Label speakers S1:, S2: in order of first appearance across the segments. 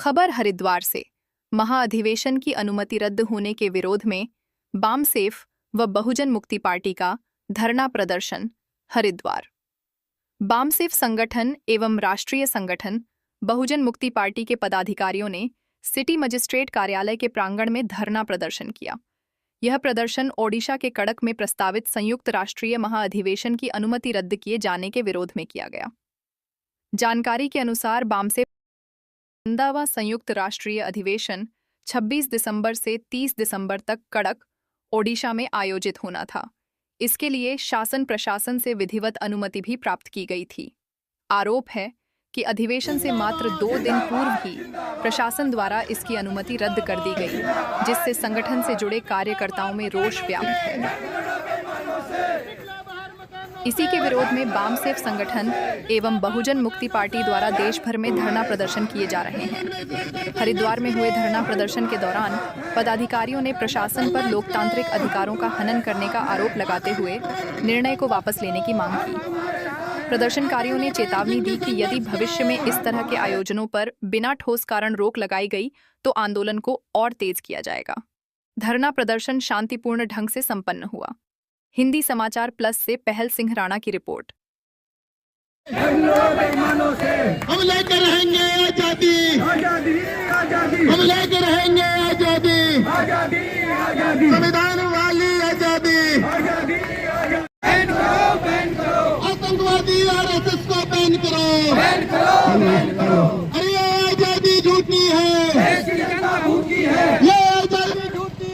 S1: खबर हरिद्वार से। महाअधिवेशन की अनुमति रद्द होने के विरोध में बामसेफ व बहुजन मुक्ति पार्टी का धरना प्रदर्शन हरिद्वार। बामसेफ संगठन एवं राष्ट्रीय संगठन बहुजन मुक्ति पार्टी के पदाधिकारियों ने सिटी मजिस्ट्रेट कार्यालय के प्रांगण में धरना प्रदर्शन किया। यह प्रदर्शन ओडिशा के कड़क में प्रस्तावित संयुक्त राष्ट्रीय महाअधिवेशन की अनुमति रद्द किए जाने के विरोध में किया गया। जानकारी के अनुसार बामसेफ 15वां संयुक्त राष्ट्रीय अधिवेशन 26 दिसंबर से 30 दिसंबर तक कड़क, ओडिशा में आयोजित होना था। इसके लिए शासन प्रशासन से विधिवत अनुमति भी प्राप्त की गई थी। आरोप है कि अधिवेशन से मात्र 2 दिन पूर्व ही प्रशासन द्वारा इसकी अनुमति रद्द कर दी गई, जिससे संगठन से जुड़े कार्यकर्ताओं में रोष व्याप्त है। इसी के विरोध में बामसेफ संगठन एवं बहुजन मुक्ति पार्टी द्वारा देश भर में धरना प्रदर्शन किए जा रहे हैं। हरिद्वार में हुए धरना प्रदर्शन के दौरान पदाधिकारियों ने प्रशासन पर लोकतांत्रिक अधिकारों का हनन करने का आरोप लगाते हुए निर्णय को वापस लेने की मांग की। प्रदर्शनकारियों ने चेतावनी दी कि यदि भविष्य में इस तरह के आयोजनों पर बिना ठोस कारण रोक लगाई गई तो आंदोलन को और तेज किया जाएगा। धरना प्रदर्शन शांतिपूर्ण ढंग से संपन्न हुआ। हिंदी समाचार प्लस से पहल सिंह राणा की रिपोर्ट।
S2: हम लेकर रहेंगे आजादी, हम लेकर रहेंगे आजादी, संविधान वाली आजादी। आतंकवादी आरएसएस को बैन करो, अरे ये आजादी झूठी है, ये आजादी झूठी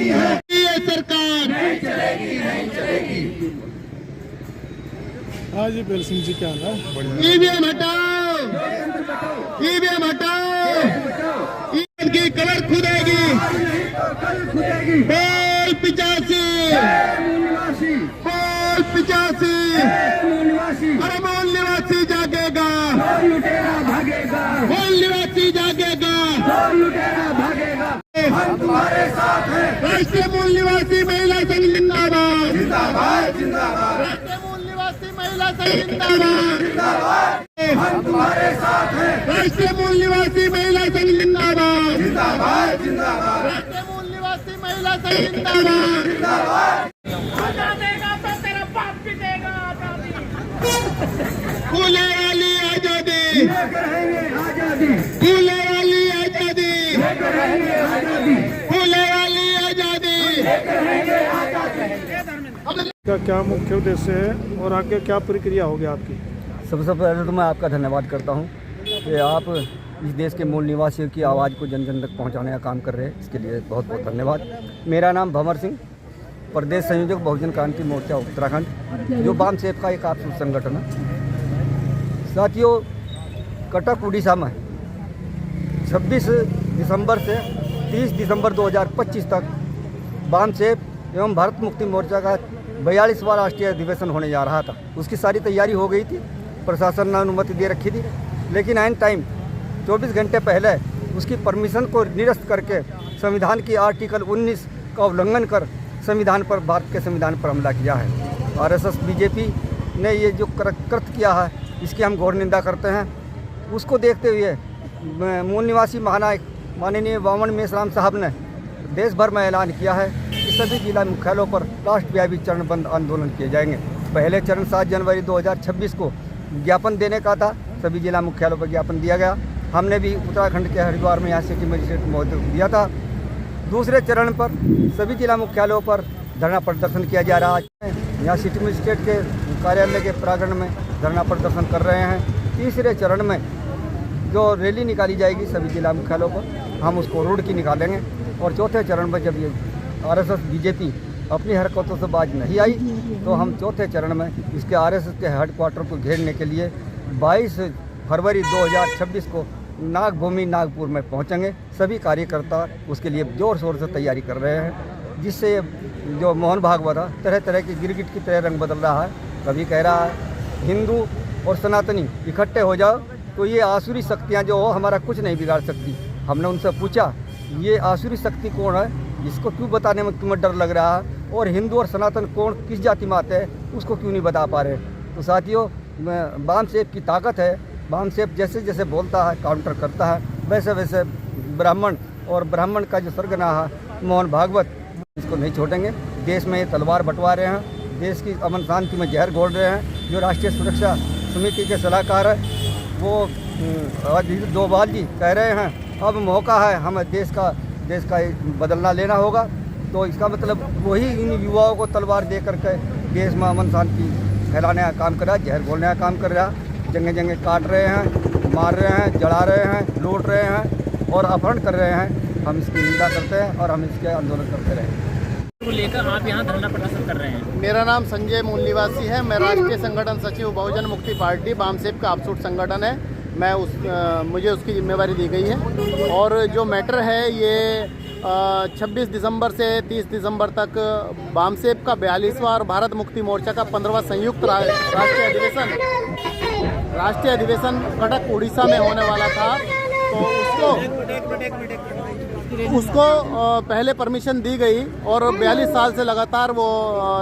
S2: है, ये सरकार नहीं चलेगी।
S3: हाँ जी, बेल सिंह जी क्या हाल है?
S2: ईवीएम हटाओ, ईवीएम हटाओ, ईवीएम की कलर खुदेगी। बोल 85, बोल 85, अरे बोल निवासी जागेगा, बोल निवासी जागेगा, हमारे साथ है राष्ट्रीय मूल निवासी महिला संघ जिंदाबाद, राष्ट्रीय मूल निवासी महिला संघ जिंदाबाद, हमारे साथ है राष्ट्रीय मूल निवासी महिला संघ जिंदाबाद, राष्ट्रीय मूल निवासी महिला संघ जिंदाबाद।
S4: देगा तो तेरा बाप भी देगा आजादी।
S2: फूले वाली आजादी, फूले वाली आजादी, फूले वाली आजादी।
S3: का क्या मुख्य उद्देश्य है और आगे क्या प्रक्रिया होगी आपकी?
S5: सबसे पहले तो मैं आपका धन्यवाद करता हूं कि आप इस देश के मूल निवासियों की आवाज़ को जन जन तक पहुंचाने का काम कर रहे हैं। इसके लिए बहुत बहुत धन्यवाद। मेरा नाम भंवर सिंह, प्रदेश संयोजक बहुजन क्रांति मोर्चा उत्तराखंड, जो बामसेफ का एक आपसी संगठन है। साथियों, कटक उड़ीसा में 26 दिसंबर से 30 दिसंबर 2025 तक बामसेफ एवं भारत मुक्ति मोर्चा का 42वां राष्ट्रीय अधिवेशन होने जा रहा था। उसकी सारी तैयारी हो गई थी, प्रशासन ने अनुमति दे रखी थी, लेकिन एन टाइम 24 घंटे पहले उसकी परमिशन को निरस्त करके संविधान की आर्टिकल 19 का उल्लंघन कर संविधान पर, भारत के संविधान पर हमला किया है। आरएसएस बीजेपी ने ये जो कृत्य किया है, इसकी हम घोर निंदा करते हैं। उसको देखते हुए मूल निवासी महानायक माननीय वामन मेश्राम साहब ने देश भर में ऐलान किया है कि सभी जिला मुख्यालयों पर राष्ट्रव्यापी चरणबद्ध आंदोलन किए जाएंगे। पहले चरण 7 जनवरी 2026 को ज्ञापन देने का था, सभी जिला मुख्यालयों पर ज्ञापन दिया गया। हमने भी उत्तराखंड के हरिद्वार में यहाँ सिटी मजिस्ट्रेट महोदय को दिया था। दूसरे चरण पर सभी जिला मुख्यालयों पर धरना प्रदर्शन किया जा रहा है। यहाँ सिटी मजिस्ट्रेट के कार्यालय के प्रांगण में धरना प्रदर्शन कर रहे हैं। तीसरे चरण में जो रैली निकाली जाएगी सभी जिला मुख्यालयों पर, हम उसको रोड की निकालेंगे। और चौथे चरण में जब ये आरएसएस बीजेपी अपनी हरकतों से बाज नहीं आई, तो हम चौथे चरण में इसके आरएसएस के हेडक्वार्टर को घेरने के लिए 22 फरवरी 2026 को नागभूमि नागपुर में पहुंचेंगे। सभी कार्यकर्ता उसके लिए जोर शोर से तैयारी कर रहे हैं, जिससे जो मोहन भागवत तरह तरह की गिरगिट की तरह रंग बदल रहा है। कभी कह रहा है हिंदू और सनातनी इकट्ठे हो जाओ तो ये आसुरी शक्तियाँ जो हो हमारा कुछ नहीं बिगाड़ सकती। हमने उनसे पूछा ये आसुरी शक्ति कौन है, इसको क्यों बताने में तुम्हें डर लग रहा है, और हिंदू और सनातन कौन किस जाति में आते हैं उसको क्यों नहीं बता पा रहे। तो साथियों, बामसेफ की ताकत है बामसेफ जैसे जैसे बोलता है, काउंटर करता है, वैसे वैसे ब्राह्मण और ब्राह्मण का जो सरगना है मोहन भागवत, इसको नहीं छोड़ेंगे। देश में ये तलवार बंटवा रहे हैं, देश की अमन शांति में जहर घोल रहे हैं। जो राष्ट्रीय सुरक्षा समिति के सलाहकार है वो अजीत डोभाल जी कह रहे हैं अब मौका है, हमें देश का बदलना लेना होगा। तो इसका मतलब वही इन युवाओं को तलवार दे करके देश में अमन शांति फैलाने का काम कर रहा है, जहर घोलने का काम कर रहा है। जगह जगह काट रहे हैं, मार रहे हैं, जला रहे हैं, लूट रहे हैं और अपहरण कर रहे हैं। हम इसकी निंदा करते हैं और हम इसके आंदोलन करते रहेंगे।
S6: को लेकर आप यहाँ धरना प्रदर्शन कर रहे हैं।
S2: मेरा नाम संजय मूल निवासी है। मैं राष्ट्रीय संगठन सचिव बहुजन मुक्ति पार्टी बामसेफ का अपसूट संगठन है। मुझे उसकी जिम्मेवारी दी गई है। और जो मैटर है ये 26 दिसंबर से 30 दिसंबर तक बामसेफ का 42वां और भारत मुक्ति मोर्चा का 15वां संयुक्त राष्ट्रीय अधिवेशन कटक उड़ीसा में होने वाला था। तो उसको पहले परमिशन दी गई और 42 साल से लगातार वो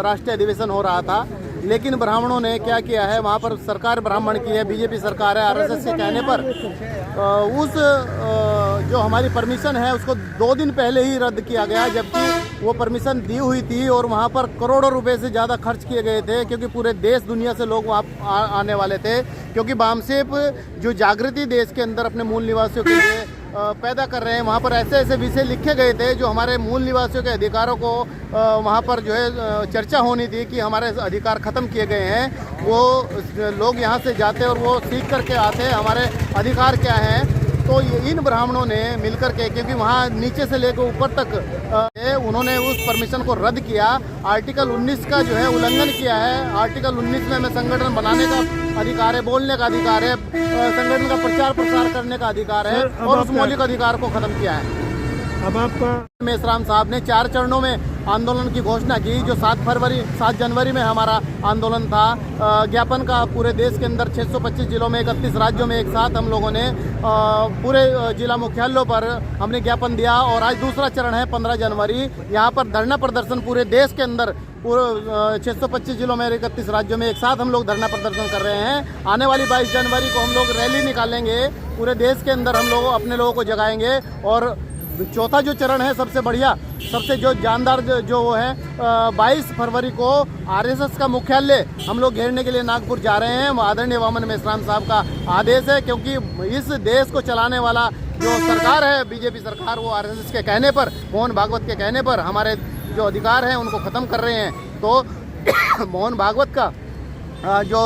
S2: राष्ट्रीय अधिवेशन हो रहा था। लेकिन ब्राह्मणों ने क्या किया है, वहाँ पर सरकार ब्राह्मण की है, बीजेपी सरकार है। आरएसएस के कहने पर जो हमारी परमिशन है उसको 2 दिन पहले ही रद्द किया गया, जबकि वो परमिशन दी हुई थी और वहाँ पर करोड़ों रुपए से ज़्यादा खर्च किए गए थे, क्योंकि पूरे देश दुनिया से लोग वहाँ आने वाले थे। क्योंकि बामसेफ जो जागृति देश के अंदर अपने मूल निवासियों के लिए पैदा कर रहे हैं, वहाँ पर ऐसे ऐसे विषय लिखे गए थे जो हमारे मूल निवासियों के अधिकारों को वहाँ पर जो है चर्चा होनी थी कि हमारे अधिकार ख़त्म किए गए हैं। वो लोग यहाँ से जाते और वो सीख करके आते हमारे अधिकार क्या हैं। तो इन ब्राह्मणों ने मिलकर के, क्योंकि वहाँ नीचे से लेकर ऊपर तक उन्होंने उस परमिशन को रद्द किया। आर्टिकल 19 का जो है उल्लंघन किया है। आर्टिकल 19 में हमें संगठन बनाने का अधिकार है, बोलने का अधिकार है, संगठन का प्रचार प्रसार करने का अधिकार है और उस मौलिक अधिकार को खत्म किया है।
S3: अब आपका
S2: मेश्राम साहब ने 4 चरणों में आंदोलन की घोषणा की। जो 7 जनवरी में हमारा आंदोलन था, ज्ञापन का पूरे देश के अंदर 625 जिलों में 31 राज्यों में एक साथ हम लोगों ने पूरे जिला मुख्यालयों पर हमने ज्ञापन दिया। और आज दूसरा चरण है 15 जनवरी। यहाँ पर धरना प्रदर्शन पूरे देश के अंदर पूरे 625 जिलों में 31 राज्यों में एक साथ हम लोग धरना प्रदर्शन कर रहे हैं। आने वाली 22 जनवरी को हम लोग रैली निकालेंगे, पूरे देश के अंदर हम लोग अपने लोगों को जगाएंगे। और चौथा जो चरण है, सबसे बढ़िया, सबसे जो जानदार जो वो है, 22 फरवरी को आरएसएस का मुख्यालय हम लोग घेरने के लिए नागपुर जा रहे हैं। आदरणीय वामन मेश्राम साहब का आदेश है, क्योंकि इस देश को चलाने वाला जो सरकार है बीजेपी सरकार, वो आरएसएस के कहने पर, मोहन भागवत के कहने पर हमारे जो अधिकार हैं उनको ख़त्म कर रहे हैं। तो मोहन भागवत का जो